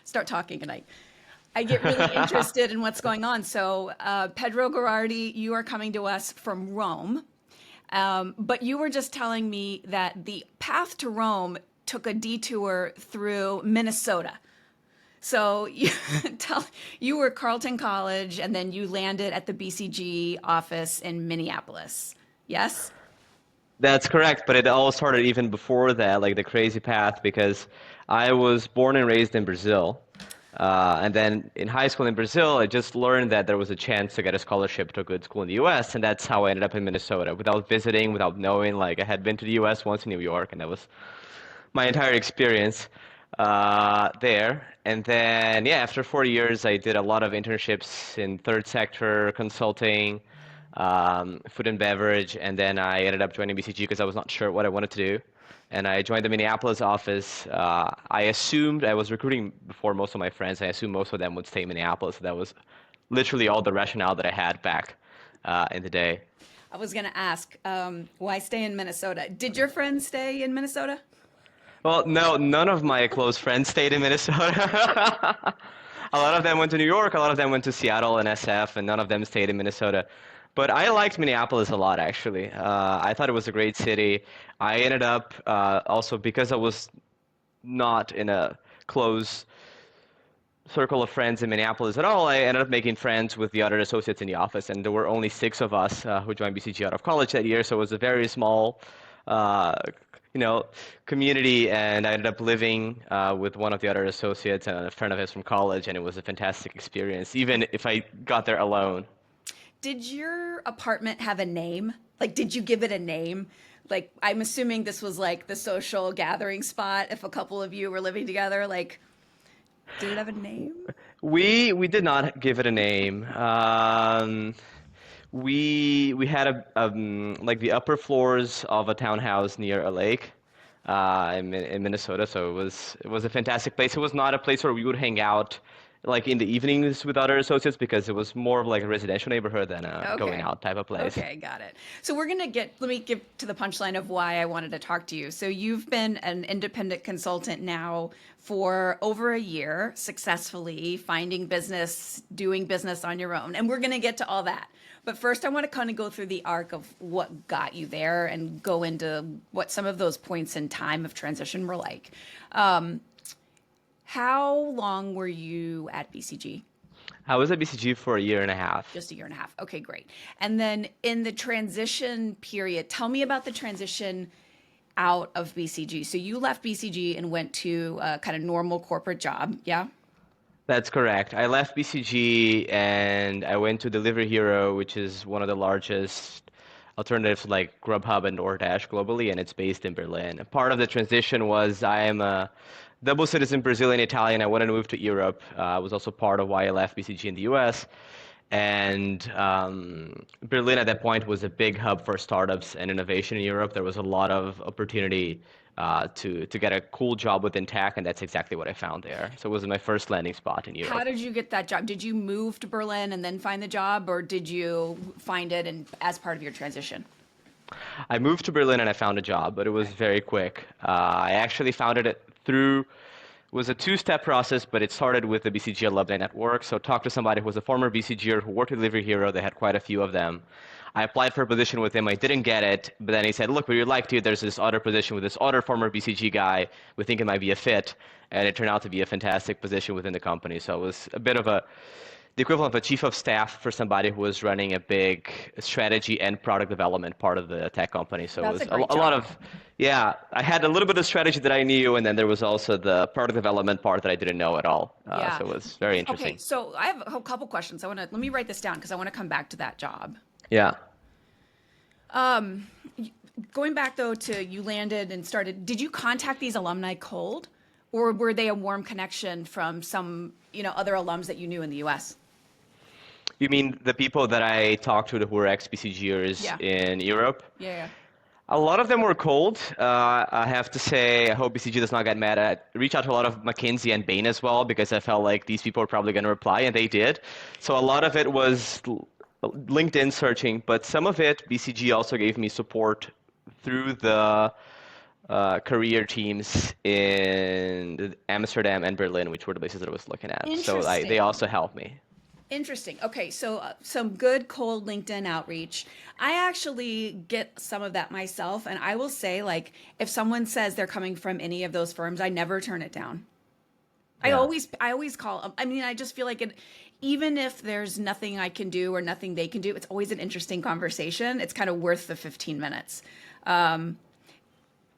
start talking, and I get really interested in what's going on. So, Pedro Girardi, you are coming to us from Rome, but you were just telling me that the path to Rome took a detour through Minnesota. So you you were Carleton College, and then you landed at the BCG office in Minneapolis. Yes? That's correct, but it all started even before that, like the crazy path, because I was born and raised in Brazil. And then in high school in Brazil, I just learned that there was a chance to get a scholarship to a good school in the US, and that's how I ended up in Minnesota, without visiting, without knowing. Like, I had been to the US once in New York, and that was my entire experience there. And then, yeah, after 4 years, I did a lot of internships in third sector consulting, food and beverage, and then I ended up joining BCG because I was not sure what I wanted to do. And I joined the Minneapolis office. I assumed I was recruiting before most of my friends. I assumed most of them would stay in Minneapolis. So that was literally all the rationale that I had back in the day. I was going to ask, why stay in Minnesota? Did your friends stay in Minnesota? Well, no, none of my close friends stayed in Minnesota. A lot of them went to New York, a lot of them went to Seattle and SF, and none of them stayed in Minnesota. But I liked Minneapolis a lot, actually. I thought it was a great city. I ended up, also because I was not in a close circle of friends in Minneapolis at all, I ended up making friends with the other associates in the office, and there were only 6 of us who joined BCG out of college that year, so it was a very small, uh, you know, community, and I ended up living with one of the other associates and a friend of his from college, and it was a fantastic experience, even if I got there alone. Did your apartment have a name? Like, did you give it a name? Like, I'm assuming this was like the social gathering spot if a couple of you were living together. Like, did it have a name? We did not give it a name. We had like the upper floors of a townhouse near a lake in Minnesota, so it was a fantastic place. It was not a place where we would hang out like in the evenings with other associates because it was more of like a residential neighborhood than a going Okay. out type of place. Okay, got it. So let me get to the punchline of why I wanted to talk to you. So you've been an independent consultant now for over a year, successfully finding business, doing business on your own. And we're going to get to all that. But first, I want to kind of go through the arc of what got you there and go into what some of those points in time of transition were like. Um, how long were you at BCG? I was at BCG for a year and a half. Just a year and a half. Okay, great. And then in the transition period, tell me about the transition out of BCG. So you left BCG and went to a kind of normal corporate job. Yeah. That's correct. I left BCG and I went to Delivery Hero, which is one of the largest alternatives like Grubhub and DoorDash globally, and it's based in Berlin. Part of the transition was I am a double citizen, Brazilian, Italian. I wanted to move to Europe. Was also part of why I left BCG in the US. And Berlin at that point was a big hub for startups and innovation in Europe. There was a lot of opportunity to get a cool job within tech, and that's exactly what I found there. So it was my first landing spot in How Europe. did you get that job? Did you move to Berlin and then find the job, or did you find it and as part of your transition? I moved to Berlin and I found a job, but it was Okay. very quick. I actually found it through, it was a two-step process, but it started with the BCG alumni network. So talked to somebody who was a former BCGer who worked at Delivery Hero. They had quite a few of them. I applied for a position with him. I didn't get it, but then he said, look, we would like to. There's this other position with this other former BCG guy. We think it might be a fit. And it turned out to be a fantastic position within the company. So it was a bit of the equivalent of a chief of staff for somebody who was running a big strategy and product development part of the tech company. So it That's was a great a lot job. of, yeah, I had a little bit of strategy that I knew, and then there was also the product development part that I didn't know at all. Yeah. So it was very Okay, interesting. so I have a couple questions. Let me write this down because I want to come back to that job. Yeah. Um, Going back though to you landed and started, did you contact these alumni cold, or were they a warm connection from some, other alums that you knew in the US? You mean the people that I talked to who were ex-BCGers Yeah. in Europe? Yeah. A lot of them were cold. I have to say, I hope BCG does not get mad at. Reach out to a lot of McKinsey and Bain as well because I felt like these people were probably going to reply, and they did. So a lot of it was LinkedIn searching, but some of it, BCG also gave me support through the career teams in Amsterdam and Berlin, which were the places that I was looking at. So they Interesting. also helped me. Interesting. Okay, so some good cold LinkedIn outreach. I actually get some of that myself, and I will say, like, if someone says they're coming from any of those firms, I never turn it down. Yeah. I always call. I mean, I just feel like it, even if there's nothing I can do or nothing they can do, it's always an interesting conversation. It's kind of worth the 15 minutes. Um,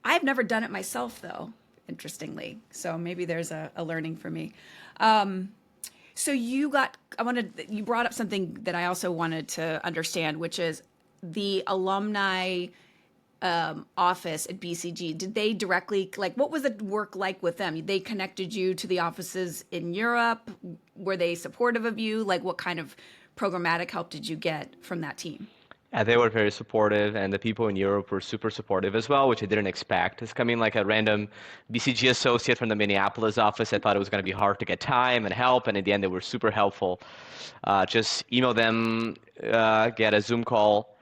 I've never done it myself, though, interestingly. So maybe there's a learning for me. Um, so you brought up something that I also wanted to understand, which is the alumni office at BCG. Did they directly, like, what was the work like with them? They connected you to the offices in Europe. Were they supportive of you? Like, what kind of programmatic help did you get from that team? Yeah, they were very supportive, and the people in Europe were super supportive as well, which I didn't expect. It's coming like a random BCG associate from the Minneapolis office. I thought it was going to be hard to get time and help, and in the end, they were super helpful. Just email them, get a Zoom call.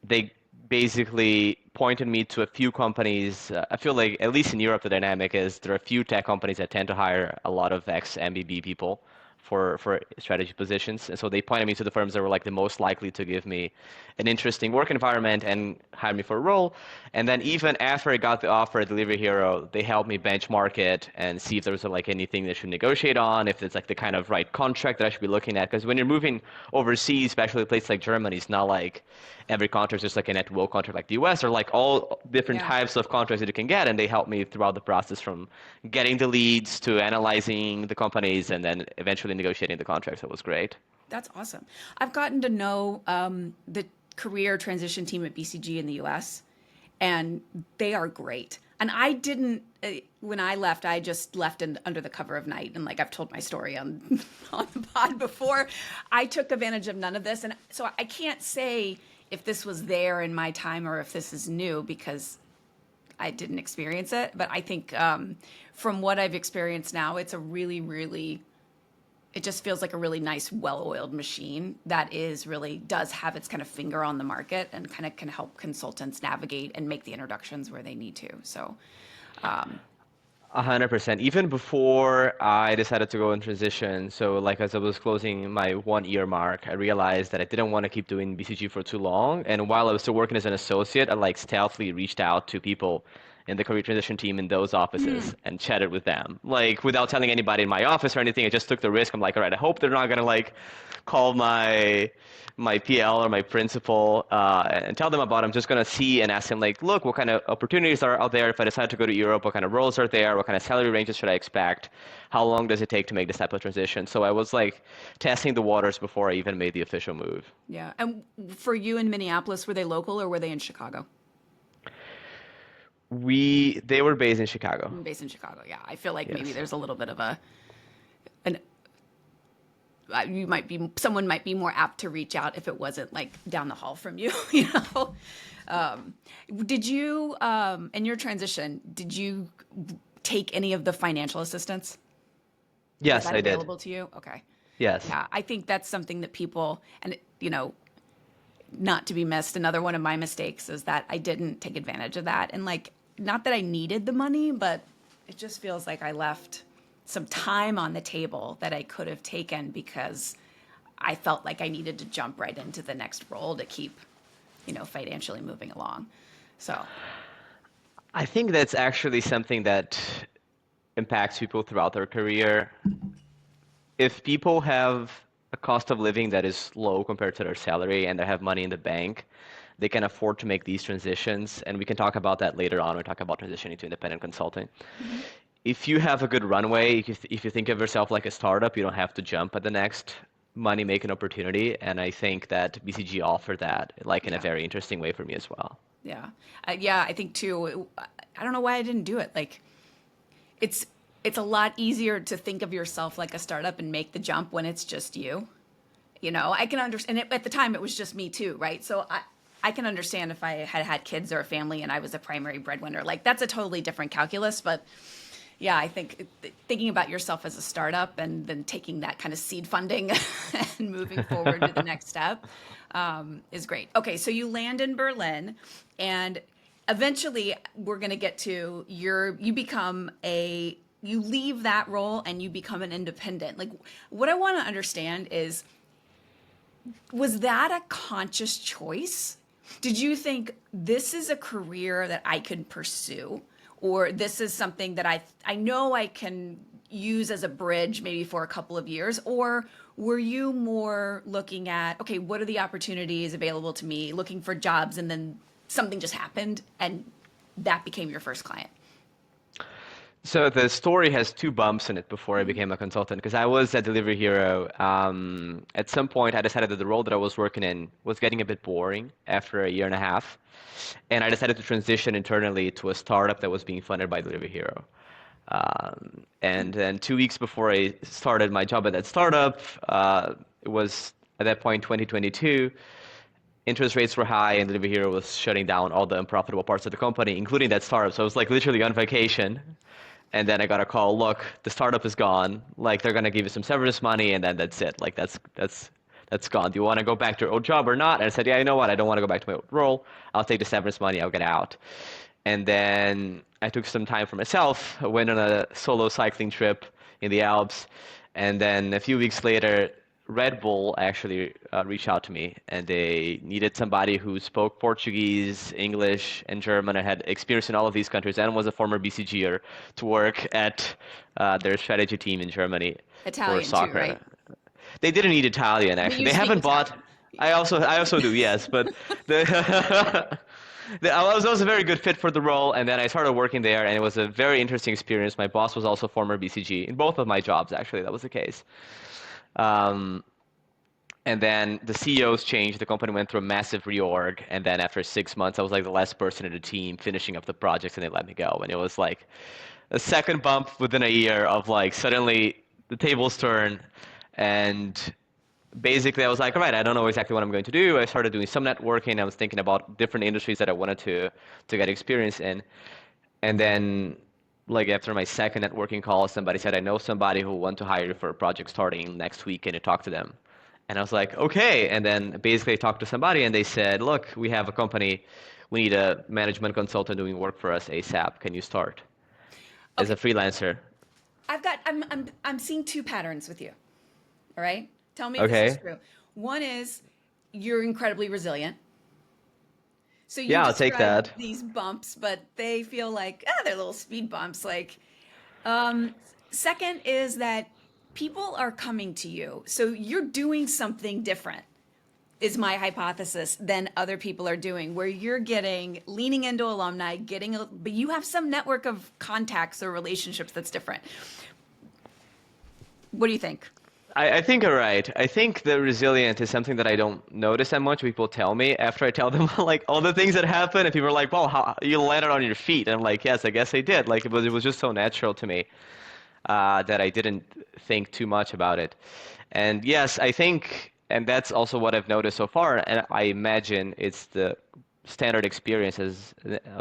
They basically pointed me to a few companies. I feel like, at least in Europe, the dynamic is there are a few tech companies that tend to hire a lot of ex-MBB people for strategy positions. And so they pointed me to the firms that were like the most likely to give me an interesting work environment and hire me for a role. And then even after I got the offer at Delivery Hero, they helped me benchmark it and see if there was like anything that I should negotiate on, if it's like the kind of right contract that I should be looking at. Because when you're moving overseas, especially a place like Germany, it's not like every contract is just like an at will contract like the US, or like all different Yeah. types of contracts that you can get. And they helped me throughout the process from getting the leads to analyzing the companies and then eventually negotiating the contracts. That was great. That's awesome. I've gotten to know the career transition team at BCG in the US, and they are great. And I didn't, when I left, I just left under the cover of night. And like I've told my story on, on the pod before, I took advantage of none of this. And so I can't say if this was there in my time or if this is new because I didn't experience it. But I think from what I've experienced now, it's a really, really it just feels like a really nice, well-oiled machine that is really does have its kind of finger on the market and kind of can help consultants navigate and make the introductions where they need to. So, um, 100%. Even before I decided to go in transition, so like as I was closing my 1 year mark, I realized that I didn't want to keep doing BCG for too long. And while I was still working as an associate, I like stealthily reached out to people in the career transition team in those offices and chatted with them. Like without telling anybody in my office or anything, I just took the risk. I'm like, all right, I hope they're not gonna like call my PL or my principal and tell them about it. I'm just going to see and ask them like, look, what kind of opportunities are out there? If I decide to go to Europe, what kind of roles are there? What kind of salary ranges should I expect? How long does it take to make this type of transition? So I was like testing the waters before I even made the official move. yeah. And for you in Minneapolis, were they local or were they in Chicago? They were based in Chicago. Based in Chicago, yeah. I feel like maybe Yes. there's a little bit of an you might be someone might be more apt to reach out if it wasn't like down the hall from you, you know. Um, did you in your transition, did you take any of the financial assistance? Was Yes, that I did. available to you? Okay. Yes. Yeah, I think that's something that people, and you know, not to be missed. Another one of my mistakes is that I didn't take advantage of that. And like, not that I needed the money, but it just feels like I left some time on the table that I could have taken because I felt like I needed to jump right into the next role to keep, you know, financially moving along. So, I think that's actually something that impacts people throughout their career. If people have a cost of living that is low compared to their salary and they have money in the bank, they can afford to make these transitions. And we can talk about that later on when we talk about transitioning to independent consulting. mhm. If you have a good runway, if you think of yourself like a startup, you don't have to jump at the next money making opportunity. And I think that BCG offered that like in a Yeah. very interesting way for me as well. Yeah. Yeah, I think too. I don't know why I didn't do it. Like it's it's a lot easier to think of yourself like a startup and make the jump when it's just you. You know, I can understand it, at the time it was just me too, right? So I can understand if I had had kids or a family and I was a primary breadwinner. Like that's a totally different calculus, but yeah, I think thinking about yourself as a startup and then taking that kind of seed funding and moving forward to the next step is great. Okay, so you land in Berlin, and eventually we're going to get to you leave that role and you become an independent. Like, what I want to understand is, was that a conscious choice? Did you think this is a career that I can pursue, or this is something that I know I can use as a bridge maybe for a couple of years? Or were you more looking at, okay, what are the opportunities available to me, looking for jobs, and then something just happened and that became your first client? So the story has two bumps in it before I became a consultant, because I was at Delivery Hero. At some point, I decided that the role that I was working in was getting a bit boring after a year and a half, and I decided to transition internally to a startup that was being funded by Delivery Hero. And then 2 weeks before I started my job at that startup, it was at that point 2022. Interest rates were high, and Delivery Hero was shutting down all the unprofitable parts of the company, including that startup. So I was like literally on vacation. And then I got a call, look, the startup is gone. Like, they're gonna give you some severance money, and then that's it. Like, that's gone. Do you want to go back to your old job or not? And I said, yeah, you know what? I don't want to go back to my old role. I'll take the severance money. I'll get out. And then I took some time for myself. I went on a solo cycling trip in the Alps. And then a few weeks later, Red Bull actually reached out to me, and they needed somebody who spoke Portuguese, English, and German, and had experience in all of these countries, and was a former BCGer to work at their strategy team in Germany for Italian too, soccer. right? They didn't need Italian, But actually. you They speak haven't bought. Italian. I also do, yes, but the. I was a very good fit for the role, and then I started working there, and it was a very interesting experience. My boss was also former BCG. In both of my jobs, actually, that was the case. Um, and then the CEOs changed. The company went through a massive reorg. And then after 6 months, I was like the last person in the team finishing up the projects, and they let me go. And it was like a second bump within a year of like suddenly the tables turn. And basically, I was like, all right, I don't know exactly what I'm going to do. I started doing some networking. I was thinking about different industries that I wanted to get experience in. And then, like after my second networking call, somebody said, I know somebody who want to hire you for a project starting next week. Can you talk to them? And I was like, okay. And then basically I talked to somebody, and they said, look, we have a company. We need a management consultant doing work for us ASAP. Can you start as a Okay. freelancer? I'm seeing two patterns with you. All right? Tell me if this is Okay. true. One is you're incredibly resilient. So you Yeah, I'll take described that. these bumps, but they feel like, ah, they're little speed bumps. Um, second is that people are coming to you. So you're doing something different, is my hypothesis, than other people are doing, where you're leaning into alumni, but you have some network of contacts or relationships that's different. What do you think? I think you're right. I think the resilient is something that I don't notice that much. People tell me after I tell them like all the things that happen, and people are like, "Well, how you landed on your feet?" And I'm like, "Yes, I guess I did." Like it was just so natural to me that I didn't think too much about it. And yes, I think, and that's also what I've noticed so far. And I imagine it's the standard experience of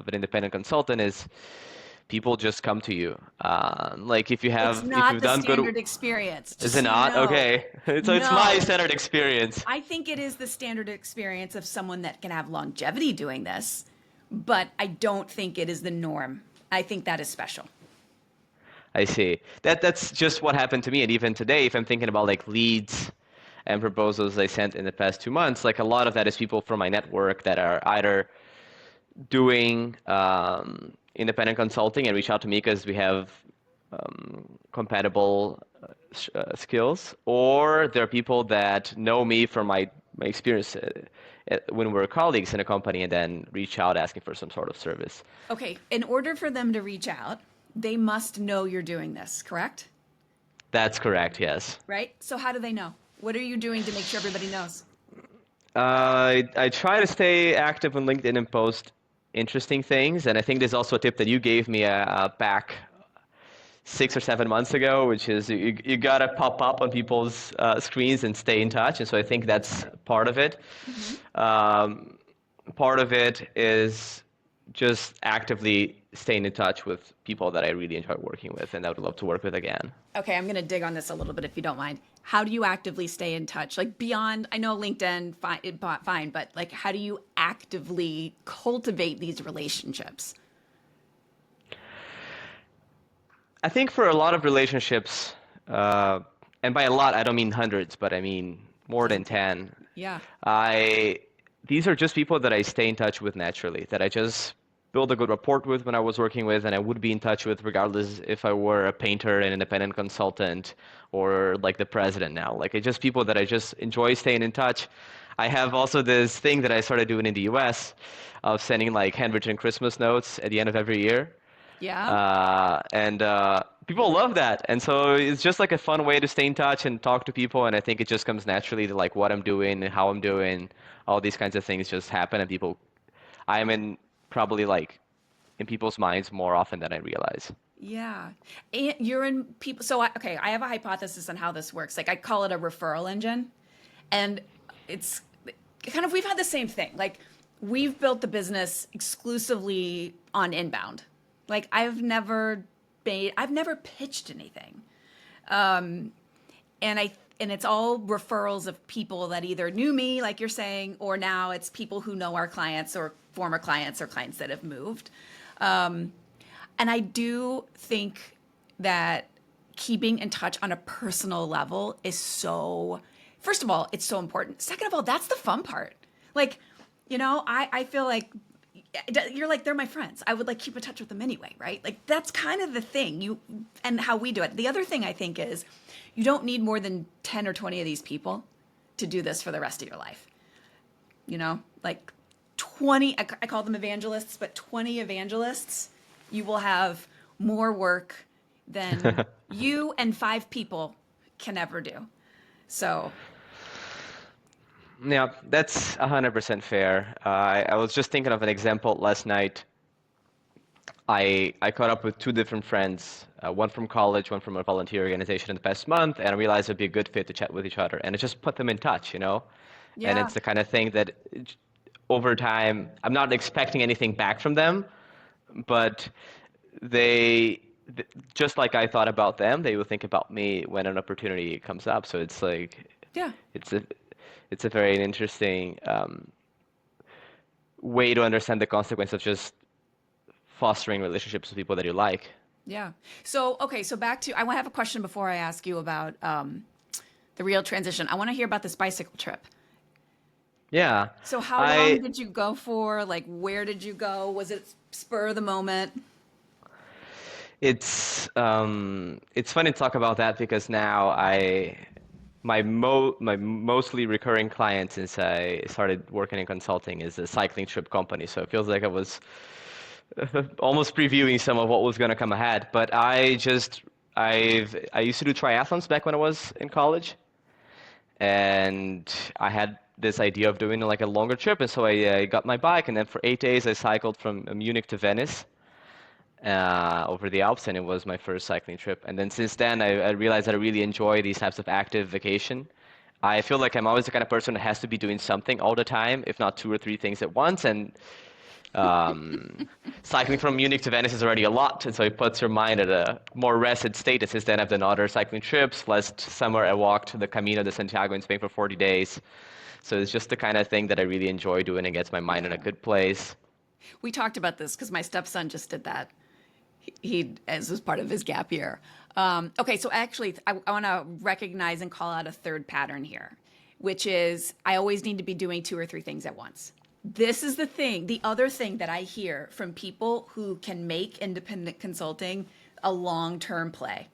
an independent consultant is people just come to you. Like It's if not you've the done good. standard experience, Is just it so you not? know. Okay. So it's my No, standard experience. I think it is the standard experience of someone that can have longevity doing this, but I don't think it is the norm. I think that is special. I see. That's just what happened to me. And even today, if I'm thinking about like leads and proposals I sent in the past 2 months, like a lot of that is people from my network that are either doing independent consulting and reach out to me because we have compatible skills, or there are people that know me from my experience when we were colleagues in a company and then reach out asking for some sort of service. Okay, in order for them to reach out, they must know you're doing this, correct? That's correct, yes. Right? So how do they know? What are you doing to make sure everybody knows? I try to stay active on LinkedIn and post interesting things, and I think there's also a tip that you gave me back 6 or 7 months ago, which is you gotta pop up on people's screens and stay in touch. And so I think that's part of it. Hmm. Um, Part of it is just actively staying in touch with people that I really enjoy working with and I would love to work with again. Okay, I'm going to dig on this a little bit if you don't mind. How do you actively stay in touch? Like beyond, I know LinkedIn, fine, but like how do you actively cultivate these relationships? I think for a lot of relationships, uh, and by a lot, I don't mean hundreds, but I mean more than Plenty. 10. Yeah. I These are just people that I stay in touch with naturally, that I just build a good rapport with when I was working with, and I would be in touch with regardless if I were a painter, an independent consultant, or like the president now. Like it's just people that I just enjoy staying in touch. I have also this thing that I started doing in the US of sending like handwritten Christmas notes at the end of every year. Yeah. And people love that. And so it's just like a fun way to stay in touch and talk to people. And I think it just comes naturally to like what I'm doing and how I'm doing. All these kinds of things just happen, and people, I'm in probably like in people's minds more often than I realize. Yeah. And you're in people. So, okay, I have a hypothesis on how this works. Like, I call it a referral engine. And it's kind of, we've had the same thing. Like, we've built the business exclusively on inbound. Like, I've never pitched anything. And it's all referrals of people that either knew me, like you're saying, or now it's people who know our clients or former clients or clients that have moved. And I do think that keeping in touch on a personal level is so, first of all, it's so important. Second of all, that's the fun part. Like, I feel like you're like, they're my friends. I would like keep in touch with them anyway, right? Like that's kind of the thing and how we do it. The other thing I think is you don't need more than 10 or 20 of these people to do this for the rest of your life. Like 20, I call them evangelists, but 20 evangelists, you will have more work than you and 5 people can ever do. So, Yeah, that's 100% fair. I was just thinking of an example last night. I caught up with 2 different friends, one from college, one from a volunteer organization in the past month, and I realized it'd be a good fit to chat with each other. And it just put them in touch. And yeah. it's the kind of thing that over time, I'm not expecting anything back from them, but they, just like I thought about them, they will think about me when an opportunity comes up. So it's like, Yeah. it's a, it's a very interesting way to understand the consequence of just fostering relationships with people that you like. Yeah. So, okay. So back to, I want to have a question before I ask you about the real transition. I want to hear about this bicycle trip. Yeah, So how long I did you go for? Like, where did you go? Was it spur of the moment? it's funny to talk about that because now my mostly recurring client since I started working in consulting is a cycling trip company. So it feels like I was almost previewing some of what was going to come ahead. But I used to do triathlons back when I was in college, and I had this idea of doing like a longer trip, and so I got my bike, and then for 8 days I cycled from Munich to Venice over the Alps, and it was my first cycling trip. And then since then, I realized that I really enjoy these types of active vacation. I feel like I'm always the kind of person that has to be doing something all the time, if not 2 or 3 things at once. And cycling from Munich to Venice is already a lot, and so it puts your mind at a more rested state. And since then, I've done other cycling trips. Last summer, I walked the Camino de Santiago in Spain for 40 days. So it's just the kind of thing that I really enjoy doing and gets my mind in a Yeah. good place. We talked about this because my stepson just did that. He as was part of his gap year. Okay, so actually, I want to recognize and call out a third pattern here, which is I always need to be doing 2 or 3 things at once. This is the thing, the other thing that I hear from people who can make independent consulting a long-term play.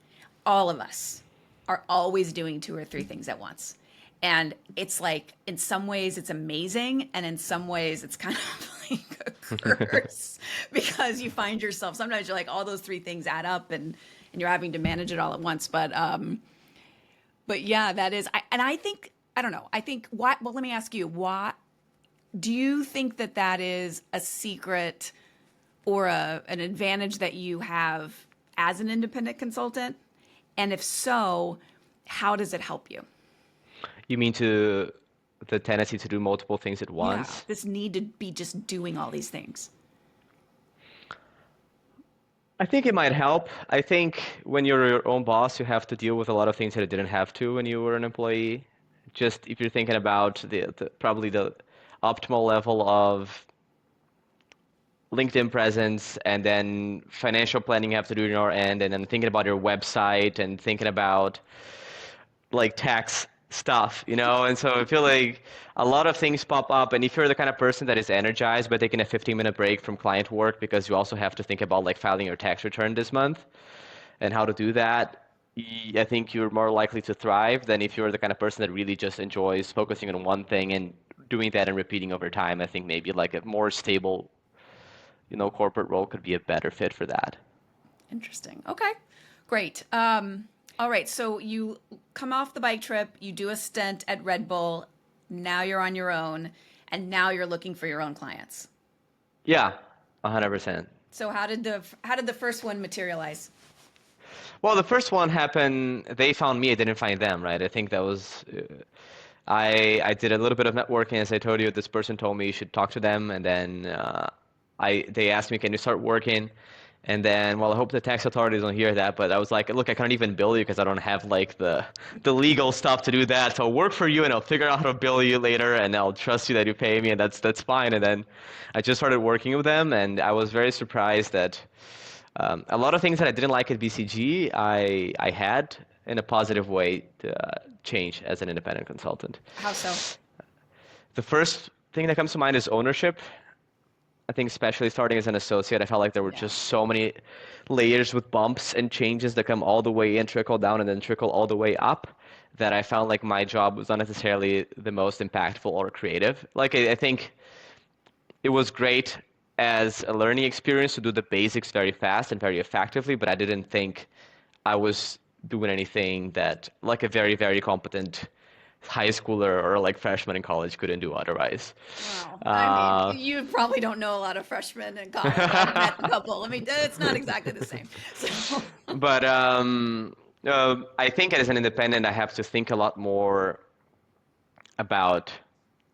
All of us are always doing 2 or 3 things at once. And it's like, in some ways, it's amazing. And in some ways, it's kind of like a curse because you find yourself, sometimes you're like, all those 3 things add up and you're having to manage it all at once. But yeah, that is, and I think, I don't know, I think, what, well, let me ask you, what, do you think that that is a secret or an advantage that you have as an independent consultant? And if so, how does it help you? You mean to the tendency to do multiple things at Yeah, once? this need to be just doing all these things. I think it might help. I think when you're your own boss, you have to deal with a lot of things that you didn't have to when you were an employee. Just if you're thinking about the probably the optimal level of LinkedIn presence and then financial planning you have to do on your end, and then thinking about your website and thinking about like tax stuff, you know? And so I feel like a lot of things pop up. And if you're the kind of person that is energized by taking a 15-minute break from client work because you also have to think about like filing your tax return this month and how to do that, I think you're more likely to thrive than if you're the kind of person that really just enjoys focusing on one thing and doing that and repeating over time. I think maybe like a more stable, corporate role could be a better fit for that. Interesting. Okay, great. All right, so you come off the bike trip, you do a stint at Red Bull, now you're on your own, and now you're looking for your own clients. Yeah, 100%. So how did the first one materialize? Well, the first one happened, they found me, I didn't find them, right? I think that was, I did a little bit of networking, as I told you, this person told me you should talk to them, and then they asked me, can you start working? And then, well, I hope the tax authorities don't hear that, but I was like, look, I can't even bill you because I don't have like the legal stuff to do that. So I'll work for you and I'll figure out how to bill you later and I'll trust you that you pay me and that's fine. And then I just started working with them and I was very surprised that a lot of things that I didn't like at BCG, I had in a positive way to change as an independent consultant. How so? The first thing that comes to mind is ownership. I think especially starting as an associate, I felt like there were Yeah. just so many layers with bumps and changes that come all the way in, trickle down, and then trickle all the way up that I found like my job was not necessarily the most impactful or creative. Like I think it was great as a learning experience to do the basics very fast and very effectively, but I didn't think I was doing anything that like a very, very competent high schooler or like freshman in college couldn't do otherwise. Wow. I mean, Uh, you probably don't know a lot of freshmen in college. I've met a couple. I mean, it's not exactly the same. So, But I think as an independent, I have to think a lot more about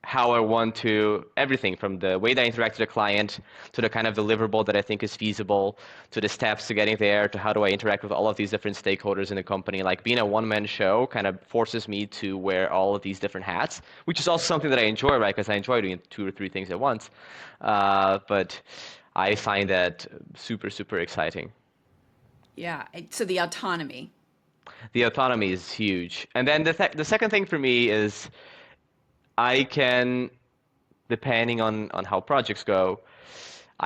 how I want to everything from the way that I interact with the client to the kind of deliverable that I think is feasible to the steps to getting there to how do I interact with all of these different stakeholders in the company. Like being a one-man show kind of forces me to wear all of these different hats, which is also something that I enjoy, right? Because I enjoy doing two or three things at once. But I find that super, super exciting. yeah. So the autonomy. The autonomy is huge. And then the second thing for me is I can, depending on how projects go,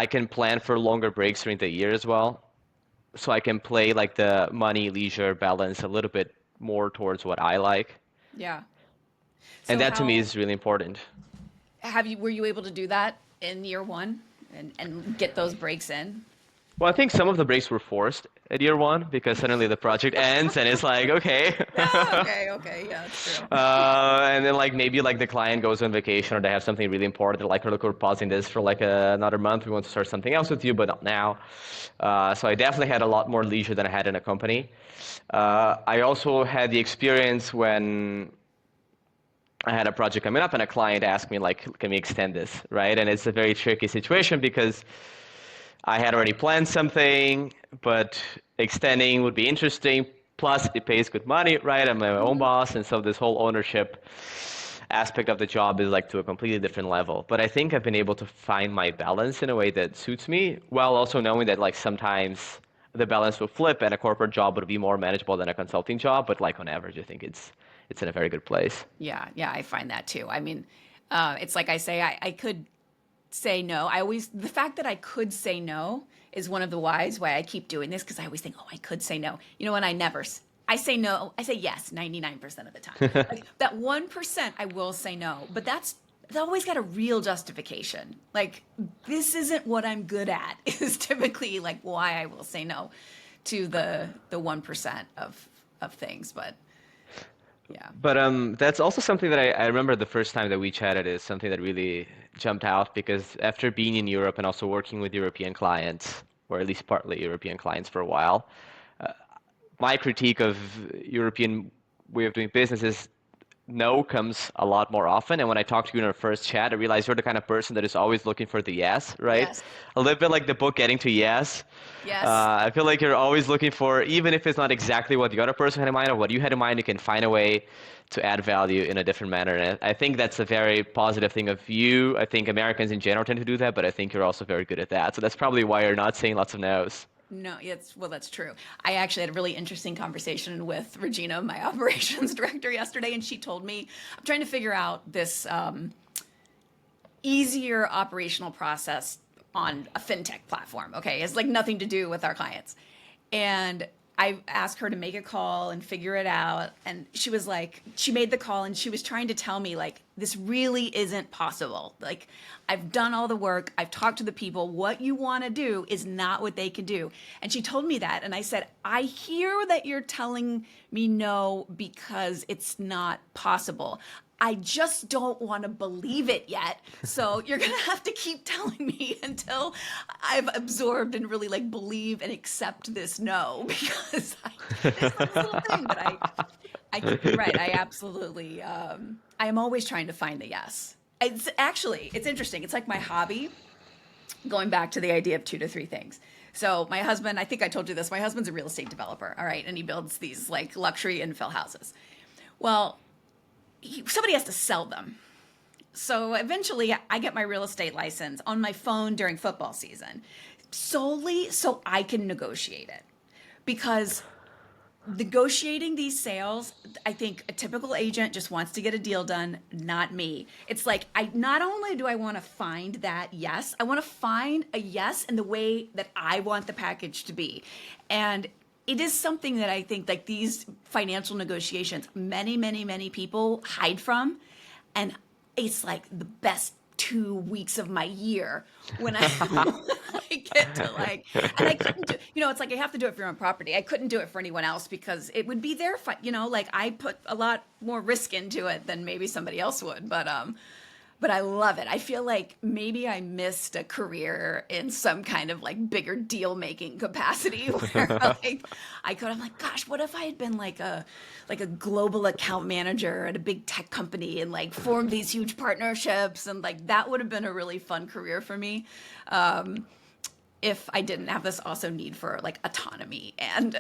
I can plan for longer breaks during the year as well. So I can play like the money leisure balance a little bit more towards what I like. Yeah. And So that to me how is really important. were you able to do that in year one and get those breaks in? Well, I think some of the breaks were forced at year one because suddenly the project ends and it's like, okay. Yeah, okay, okay, yeah, that's true. And then like maybe like the client goes on vacation or they have something really important. They're like, look, we're pausing this for like another month. We want to start something else with you, but not now. So I definitely had a lot more leisure than I had in a company. I also had the experience when I had a project coming up and a client asked me like, can we extend this, right? And it's a very tricky situation because I had already planned something, but extending would be interesting. Plus, it pays good money, right? I'm my own Hmm. boss, and so this whole ownership aspect of the job is like to a completely different level. But I think I've been able to find my balance in a way that suits me, while also knowing that like sometimes the balance will flip, and a corporate job would be more manageable than a consulting job. But like on average, I think it's in a very good place. Yeah, yeah, I find that too. I mean, it's like I say, I could say no. The fact that I could say no is one of the whys why I keep doing this because I always think, oh, I could say no. You know, and I say no, I say yes 99% of the time. Like that 1%, I will say no, but it's always got a real justification. Like, this isn't what I'm good at, is typically like why I will say no to the 1% of things. But yeah. But that's also something that I remember the first time that we chatted is something that really jumped out because after being in Europe and also working with European clients, or at least partly European clients for a while, my critique of European way of doing business is no comes a lot more often. And when I talked to you in our first chat, I realized you're the kind of person that is always looking for the yes, right? Yes. A little bit like the book Getting to Yes. Yes. I feel like you're always looking for, even if it's not exactly what the other person had in mind or what you had in mind, you can find a way to add value in a different manner. And I think that's a very positive thing of you. I think Americans in general tend to do that, but I think you're also very good at that. So that's probably why you're not saying lots of no's. No, it's well, that's true. I actually had a really interesting conversation with Regina, my operations director, yesterday, and she told me I'm trying to figure out this easier operational process on a fintech platform. Okay, it's like nothing to do with our clients, and I asked her to make a call and figure it out. And she was like, she made the call and she was trying to tell me, like, this really isn't possible. Like, I've done all the work. I've talked to the people. What you want to do is not what they can do. And she told me that. And I said, I hear that you're telling me no because it's not possible. I just don't want to believe it yet. So you're going to have to keep telling me until I've absorbed and really like believe and accept this no, because it's this little thing that you're right. I absolutely, I am always trying to find the yes. It's actually, it's interesting. It's like my hobby, going back to the idea of 2 to 3 things. So my husband, I think I told you this, my husband's a real estate developer. All right. And he builds these like luxury infill houses. Well, somebody has to sell them. So eventually I get my real estate license on my phone during football season solely so I can negotiate it. Because negotiating these sales, I think a typical agent just wants to get a deal done, not me. It's like, I not only do I want to find that yes, I want to find a yes in the way that I want the package to be. And it is something that I think like these financial negotiations, many people hide from. And it's like the best 2 weeks of my year when I get to like, and I couldn't do, it's like I have to do it for your own property. I couldn't do it for anyone else because it would be their fight, like I put a lot more risk into it than maybe somebody else would. But I love it. I feel like maybe I missed a career in some kind of like bigger deal making capacity where like I'm like, gosh, what if I had been like a global account manager at a big tech company and like formed these huge partnerships, and like that would have been a really fun career for me. If I didn't have this also need for like autonomy and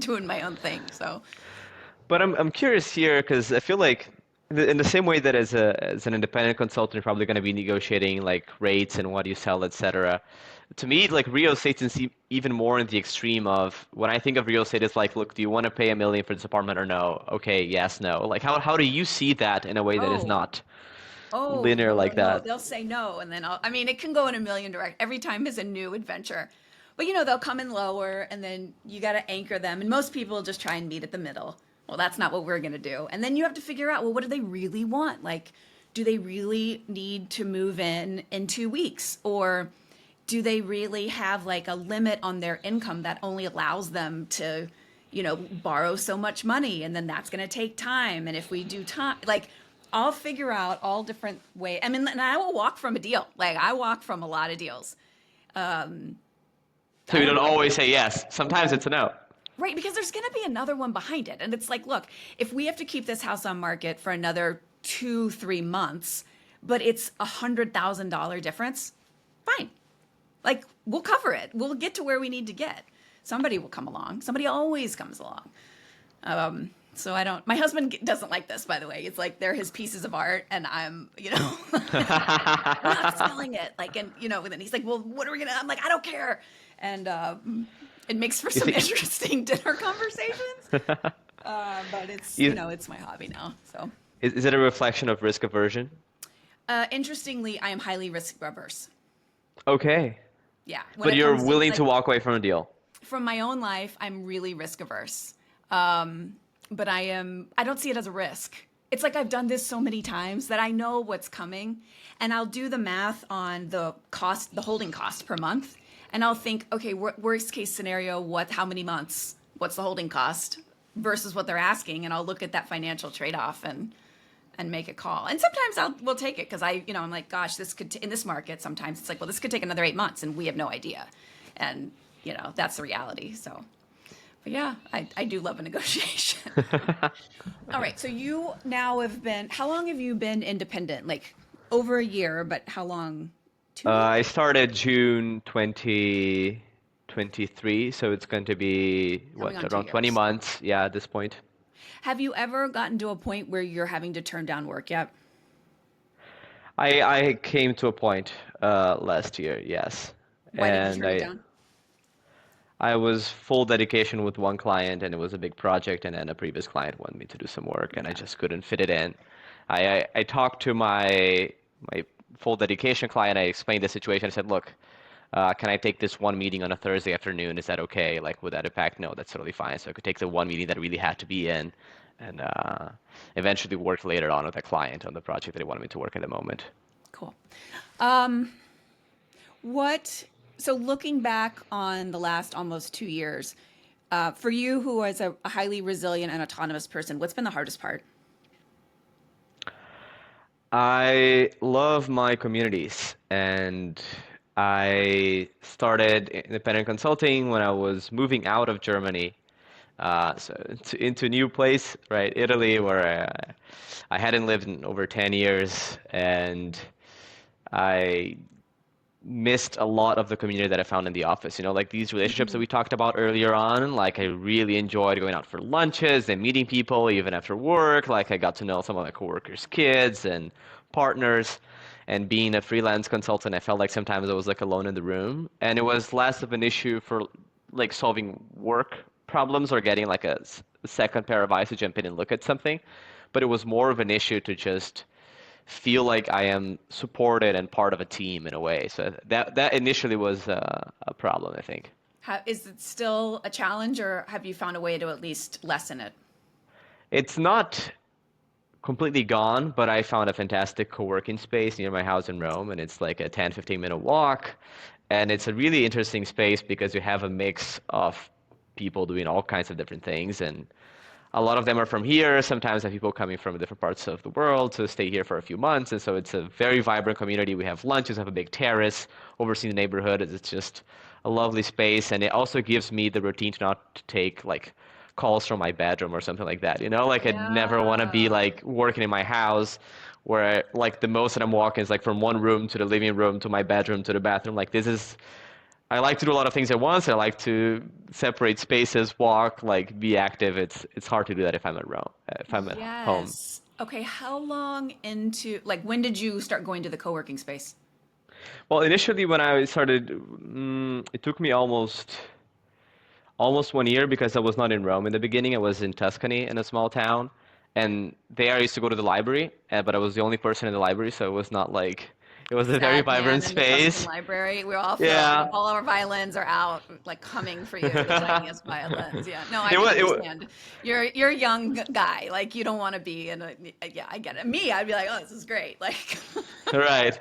doing my own thing. So But I'm curious here because I feel like in the same way that as an independent consultant, you're probably going to be negotiating like rates and what you sell, etc. To me, like real estate is even more in the extreme of when I think of real estate, it's like, look, do you want to pay $1 million for this apartment or no? Okay, yes, no. Like how do you see that in a way that is oh not Oh, linear no, no, like no. that? They'll say no. And then I mean, it can go in a million direct. Every time is a new adventure. But they'll come in lower and then you got to anchor them. And most people just try and meet at the middle. Well, that's not what we're going to do. And then you have to figure out, well, what do they really want? Like, do they really need to move in 2 weeks? Or do they really have like a limit on their income that only allows them to, borrow so much money? And then that's going to take time. And if we do time, like, I'll figure out all different ways. I mean, and I will walk from a deal. Like I walk from a lot of deals. So I you don't don't know. always say yes. Sometimes it's a no. Right, because there's going to be another one behind it. And it's like, look, if we have to keep this house on market for another 2-3 months, but it's $100,000 difference, fine. Like we'll cover it. We'll get to where we need to get. Somebody will come along. Somebody always comes along. So I don't, my husband doesn't like this, by the way. It's like they're his pieces of art and I'm, we're not selling it. Like, and and then he's like, well, what are we I'm like, I don't care. And it makes for You some think interesting dinner conversations. But it's, you, it's my hobby now. So is it a reflection of risk aversion? interestingly, I am highly risk averse. Okay. Yeah. When But it you're comes to willing like to walk away from a deal. from my own life, I'm really risk averse. But I don't see it as a risk. It's like I've done this so many times that I know what's coming, and I'll do the math on the cost, the holding cost per month. And I'll think, okay, worst case scenario, how many months, what's the holding cost versus what they're asking. And I'll look at that financial trade-off and make a call. And sometimes we'll take it because I'm like, gosh, this could, in this market, sometimes it's like, well, this could take another 8 months and we have no idea. And, that's the reality. So, but yeah, I do love a negotiation. All right. So you now have been, how long have you been independent? Like over a year, but how long? 2 years? I started June 2023, so it's going to be Coming what, on two around 20 years. months, yeah, at this point. Have you ever gotten to a point where you're having to turn down work yet? I came to a point last year, yes. Why did you And turn it down? I was full dedication with one client, and it was a big project, and then a previous client wanted me to do some work, and I Yeah. just couldn't fit it in. I talked to my full dedication client. I explained the situation. I said, look, can I take this one meeting on a Thursday afternoon? Is that okay? Like, would that impact? No, that's totally fine. So I could take the one meeting that I really had to be in, and eventually work later on with a client on the project that he wanted me to work at the moment. Cool. Um, what, so looking back on the last almost 2 years, for you who is a highly resilient and autonomous person, what's been the hardest part? I love my communities, and I started independent consulting when I was moving out of Germany, so into a new place, right, Italy, where I hadn't lived in over 10 years, and I missed a lot of the community that I found in the office. You know, like these relationships that we talked about earlier on, like I really enjoyed going out for lunches and meeting people even after work. Like I got to know some of my coworkers' kids and partners. And being a freelance consultant, I felt like sometimes I was like alone in the room. And it was less of an issue for like solving work problems or getting like a second pair of eyes to jump in and look at something. But it was more of an issue to just feel like I am supported and part of a team in a way. So that initially was a problem, I think. Is it still a challenge, or have you found a way to at least lessen it? It's not completely gone, but I found a fantastic co-working space near my house in Rome, and it's like a 10, 15-minute walk. And it's a really interesting space because you have a mix of people doing all kinds of different things. And a lot of them are from here. Sometimes I have people coming from different parts of the world to stay here for a few months. And so it's a very vibrant community. We have lunches, have a big terrace overseeing the neighborhood. It's just a lovely space. And it also gives me the routine to not take like calls from my bedroom or something like that. You know, like I'd never want to be Yeah. like working in my house where like the most that I'm walking is like from one room to the living room to my bedroom to the bathroom. Like this is I like to do a lot of things at once. I like to separate spaces, walk, like be active. It's hard to do that if I'm at Rome, if I'm at home. Yes. Okay, how long into, like, when did you start going to the co-working space? Well, initially when I started, it took me almost 1 year because I was not in Rome in the beginning. I was in Tuscany in a small town, and there I used to go to the library, but I was the only person in the library, so it was not like it was a very Sad vibrant man in the Tuscan space. library. We all feel like Yeah, all our violins are out, like coming for you, the tiniest violins. Yeah, no, I it can was it was. understand. You're a young guy, like you don't want to be in a. Yeah, I get it. Me, I'd be like, oh, this is great. Like, Right.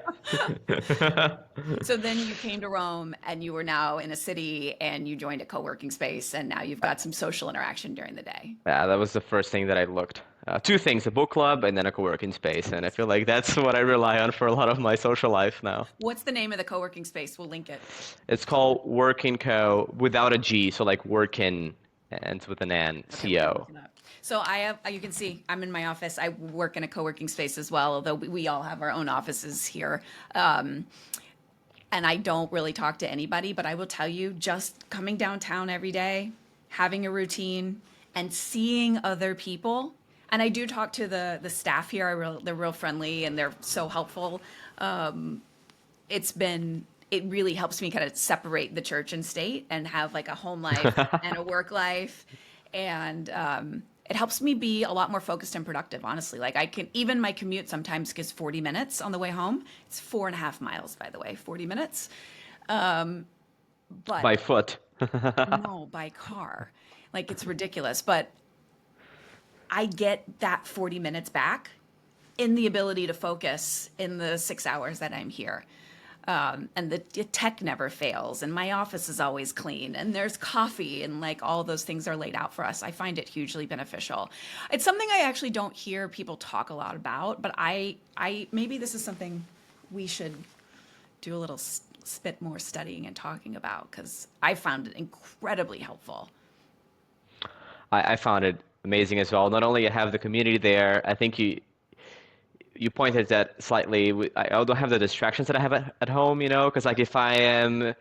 so then you came to Rome, and you were now in a city, and you joined a co-working space, and now you've got some social interaction during the day. Yeah, that was the first thing that I looked. Two things, a book club and then a co-working space. And I feel like that's what I rely on for a lot of my social life now. What's the name of the co-working space? We'll link it. It's called Working Co without a G, so like working and with an N, Okay, we're gonna CO. look it up. So I have, you can see, I'm in my office. I work in a co-working space as well, although we all have our own offices here. And I don't really talk to anybody, but I will tell you, just coming downtown every day, having a routine, and seeing other people. And I do talk to the staff here. They're real friendly and they're so helpful. It really helps me kind of separate the church and state and have like a home life and a work life. And it helps me be a lot more focused and productive, honestly. Like I can, even my commute sometimes gets 40 minutes on the way home. It's 4.5 miles, by the way, 40 minutes. But By foot. no, by car. Like it's ridiculous. But I get that 40 minutes back in the ability to focus in the 6 hours that I'm here. And the tech never fails, and my office is always clean, and there's coffee, and like all those things are laid out for us. I find it hugely beneficial. It's something I actually don't hear people talk a lot about, but I maybe this is something we should do a little spit more studying and talking about because I found it incredibly helpful. I found it amazing as well. Not only you have the community there, I think you pointed that slightly. I don't have the distractions that I have at home, because like if I am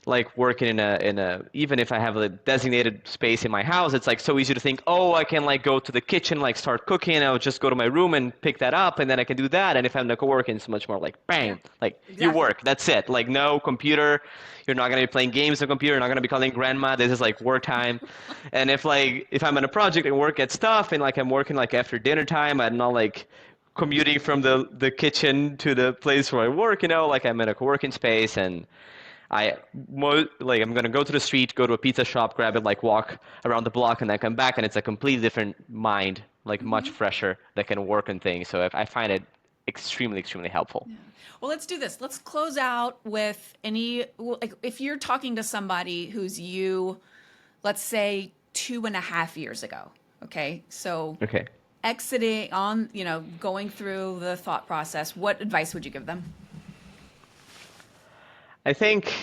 like working in a even if I have a designated space in my house, it's like so easy to think, oh, I can like go to the kitchen, like start cooking, I'll just go to my room and pick that up, and then I can do that. And if I'm like working, it's much more like Yeah, bang, like you exactly. work, that's it. Like no computer, you're not gonna be playing games on computer, you're not gonna be calling grandma. This is like work time. And if I'm on a project and work at stuff and like I'm working like after dinner time, I'm not like commuting from the kitchen to the place where I work, like I'm in a co-working space and I'm gonna go to the street, go to a pizza shop, grab it, like walk around the block, and then come back, and it's a completely different mind, like much fresher that can work on things. So I find it extremely, extremely helpful. Yeah. Well, let's do this. Let's close out with like, if you're talking to somebody who's you, let's say 2.5 years ago. Okay. So Okay. exiting on, going through the thought process, what advice would you give them? I think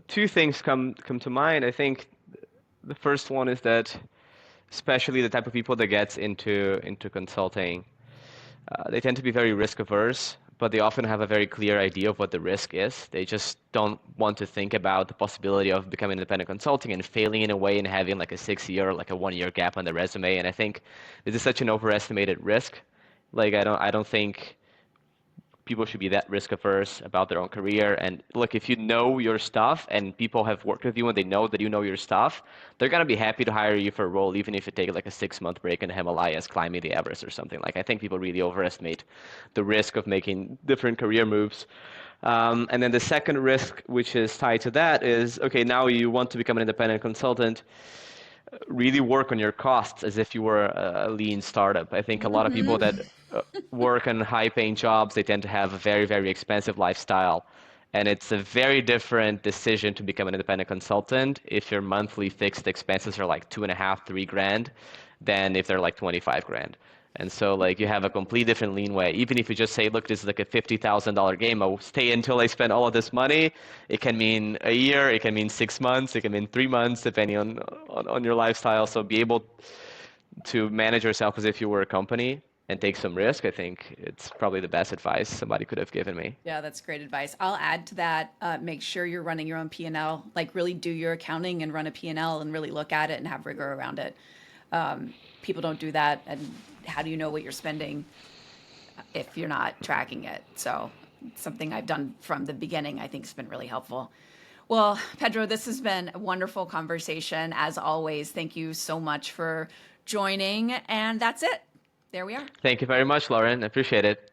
two things come to mind. I think the first one is that especially the type of people that gets into consulting, they tend to be very risk averse, but they often have a very clear idea of what the risk is. They just don't want to think about the possibility of becoming independent consulting and failing in a way and having like a 6 year or like a 1 year gap on the resume. And I think this is such an overestimated risk. Like I don't think people should be that risk averse about their own career. And look, if you know your stuff and people have worked with you and they know that you know your stuff, they're gonna be happy to hire you for a role, even if you take like a 6 month break in the Himalayas, climbing the Everest or something. Like I think people really overestimate the risk of making different career moves. And then the second risk, which is tied to that, is okay, now you want to become an independent consultant, really work on your costs as if you were a lean startup. I think a lot of people Hmm. that work on high-paying jobs, they tend to have a very, very expensive lifestyle. And it's a very different decision to become an independent consultant if your monthly fixed expenses are like 2.5, 3 grand, than if they're like 25 grand. And so like you have a completely different lean way. Even if you just say, look, this is like a $50,000 game, I'll stay until I spend all of this money. It can mean a year, it can mean 6 months, it can mean 3 months, depending on your lifestyle. So be able to manage yourself as if you were a company and take some risk. I think it's probably the best advice somebody could have given me. Yeah, that's great advice. I'll add to that. Make sure you're running your own P&L. Like really do your accounting and run a P&L and really look at it and have rigor around it. People don't do that, and how do you know what you're spending if you're not tracking it? So something I've done from the beginning, I think has been really helpful. Well, Pedro, this has been a wonderful conversation. As always, thank you so much for joining. And that's it. There we are. Thank you very much, Lauren. I appreciate it.